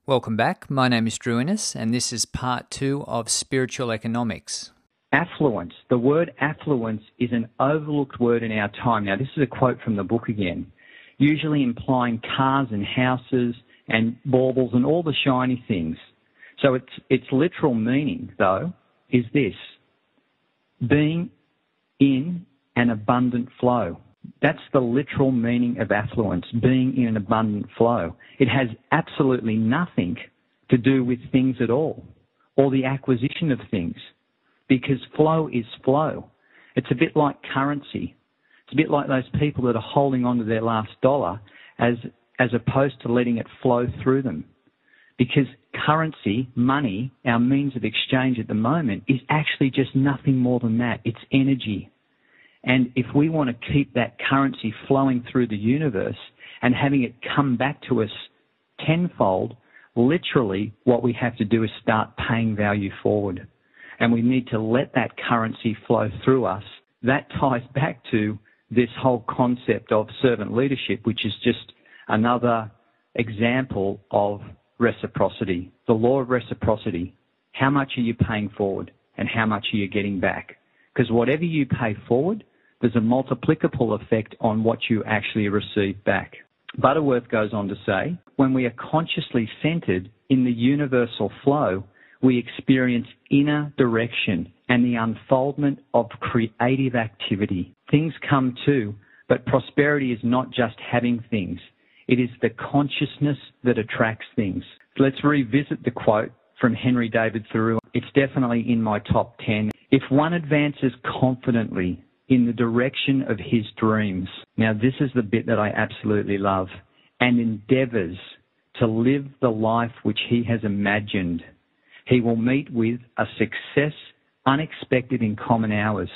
Welcome back. My name is Drew Innes, and this is part 2 of Spiritual Economics. Affluence. The word affluence is an overlooked word in our time. Now, this is a quote from the book again, usually implying cars and houses and baubles and all the shiny things. So its literal meaning, though, is this: being in an abundant flow. That's the literal meaning of affluence, being in an abundant flow. It has absolutely nothing to do with things at all, or the acquisition of things, because flow is flow. It's a bit like currency. It's a bit like those people that are holding on to their last dollar as opposed to letting it flow through them. Because currency, money, our means of exchange at the moment, is actually just nothing more than that. It's energy. And if we want to keep that currency flowing through the universe and having it come back to us tenfold, literally what we have to do is start paying value forward. And we need to let that currency flow through us. That ties back to this whole concept of servant leadership, which is just another example of reciprocity. The law of reciprocity. How much are you paying forward and how much are you getting back? Because whatever you pay forward, there's a multiplicable effect on what you actually receive back. Butterworth goes on to say, when we are consciously centered in the universal flow, we experience inner direction and the unfoldment of creative activity. Things come too, but prosperity is not just having things. It is the consciousness that attracts things. So let's revisit the quote from Henry David Thoreau. It's definitely in my top 10. If one advances confidently in the direction of his dreams, now this is the bit that I absolutely love, and endeavours to live the life which he has imagined, he will meet with a success unexpected in common hours.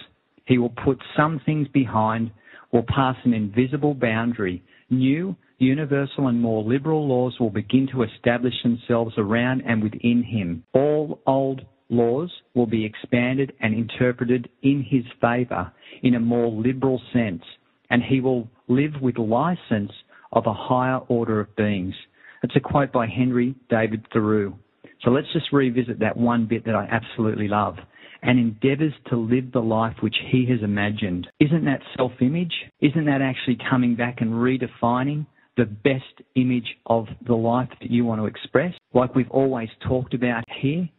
He will put some things behind, will pass an invisible boundary. New, universal and more liberal laws will begin to establish themselves around and within him. All old laws will be expanded and interpreted in his favour in a more liberal sense, and he will live with license of a higher order of beings. It's a quote by Henry David Thoreau. So let's just revisit that one bit that I absolutely love. And endeavours to live the life which he has imagined. Isn't that self-image? Isn't that actually coming back and redefining the best image of the life that you want to express? Like we've always talked about here,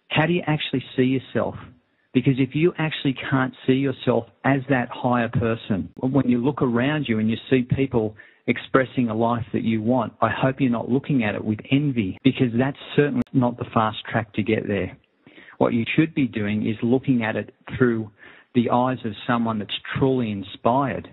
how do you actually see yourself? Because if you actually can't see yourself as that higher person, when you look around you and you see people expressing a life that you want, I hope you're not looking at it with envy, because that's certainly not the fast track to get there. What you should be doing is looking at it through the eyes of someone that's truly inspired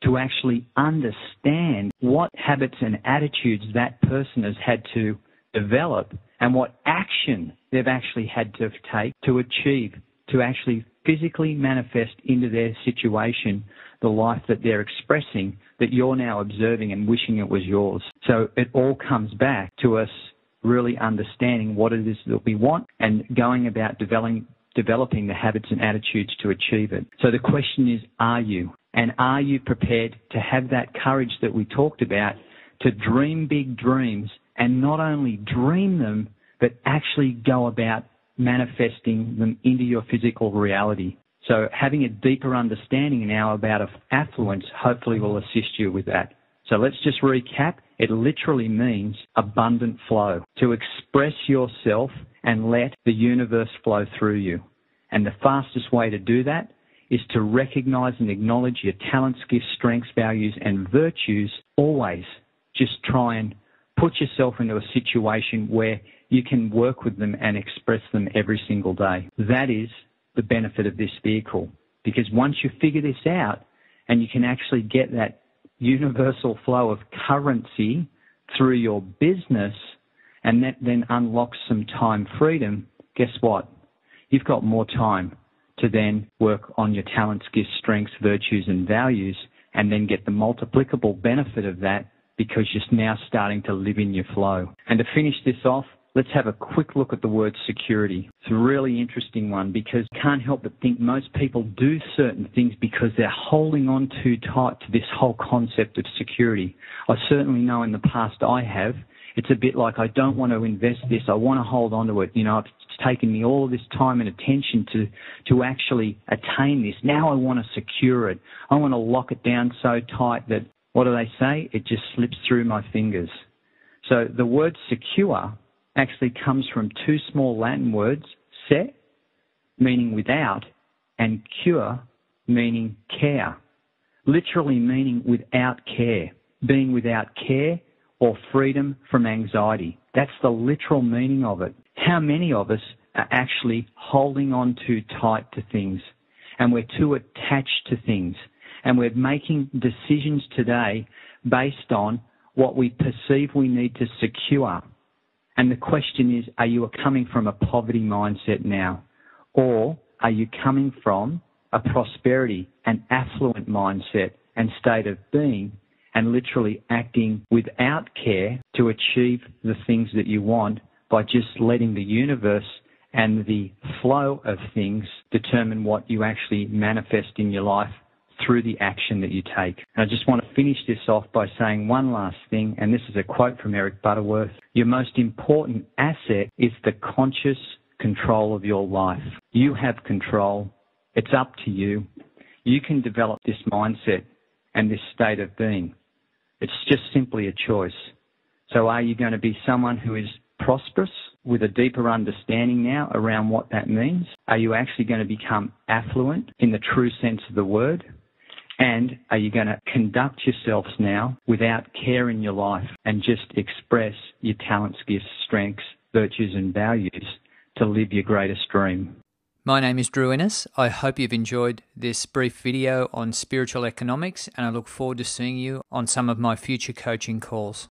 to actually understand what habits and attitudes that person has had to develop and what action they've actually had to take to achieve, to actually physically manifest into their situation the life that they're expressing, that you're now observing and wishing it was yours. So it all comes back to us really understanding what it is that we want and going about developing the habits and attitudes to achieve it. So the question is, are you? And are you prepared to have that courage that we talked about to dream big dreams and not only dream them, but actually go about manifesting them into your physical reality? So having a deeper understanding now about affluence hopefully will assist you with that. So let's just recap. It literally means abundant flow, to express yourself and let the universe flow through you. And the fastest way to do that is to recognize and acknowledge your talents, gifts, strengths, values, and virtues. Always just try and put yourself into a situation where you can work with them and express them every single day. That is the benefit of this vehicle, because once you figure this out and you can actually get that universal flow of currency through your business, and that then unlocks some time freedom, guess what? You've got more time to then work on your talents, gifts, strengths, virtues, and values, and then get the multiplicable benefit of that because you're now starting to live in your flow. And to finish this off, let's have a quick look at the word security. It's a really interesting one because I can't help but think most people do certain things because they're holding on too tight to this whole concept of security. I certainly know in the past I have, It's a bit like, I don't want to invest this. I want to hold on to it. It's taken me all of this time and attention to actually attain this. Now I want to secure it. I want to lock it down so tight that, what do they say? It just slips through my fingers. So the word secure actually comes from two small Latin words, se, meaning without, and cure, meaning care. Literally meaning without care, being without care or freedom from anxiety. That's the literal meaning of it. How many of us are actually holding on too tight to things, and we're too attached to things, and we're making decisions today based on what we perceive we need to secure? And the question is, are you coming from a poverty mindset now, or are you coming from a prosperity and affluent mindset and state of being, and literally acting without care to achieve the things that you want by just letting the universe and the flow of things determine what you actually manifest in your life through the action that you take? And I just want to finish this off by saying one last thing, and this is a quote from Eric Butterworth. Your most important asset is the conscious control of your life. You have control. It's up to you. You can develop this mindset and this state of being. It's just simply a choice. So are you going to be someone who is prosperous with a deeper understanding now around what that means? Are you actually going to become affluent in the true sense of the word? And are you going to conduct yourselves now without care in your life and just express your talents, gifts, strengths, virtues and values to live your greatest dream? My name is Drew Innes. I hope you've enjoyed this brief video on spiritual economics, and I look forward to seeing you on some of my future coaching calls.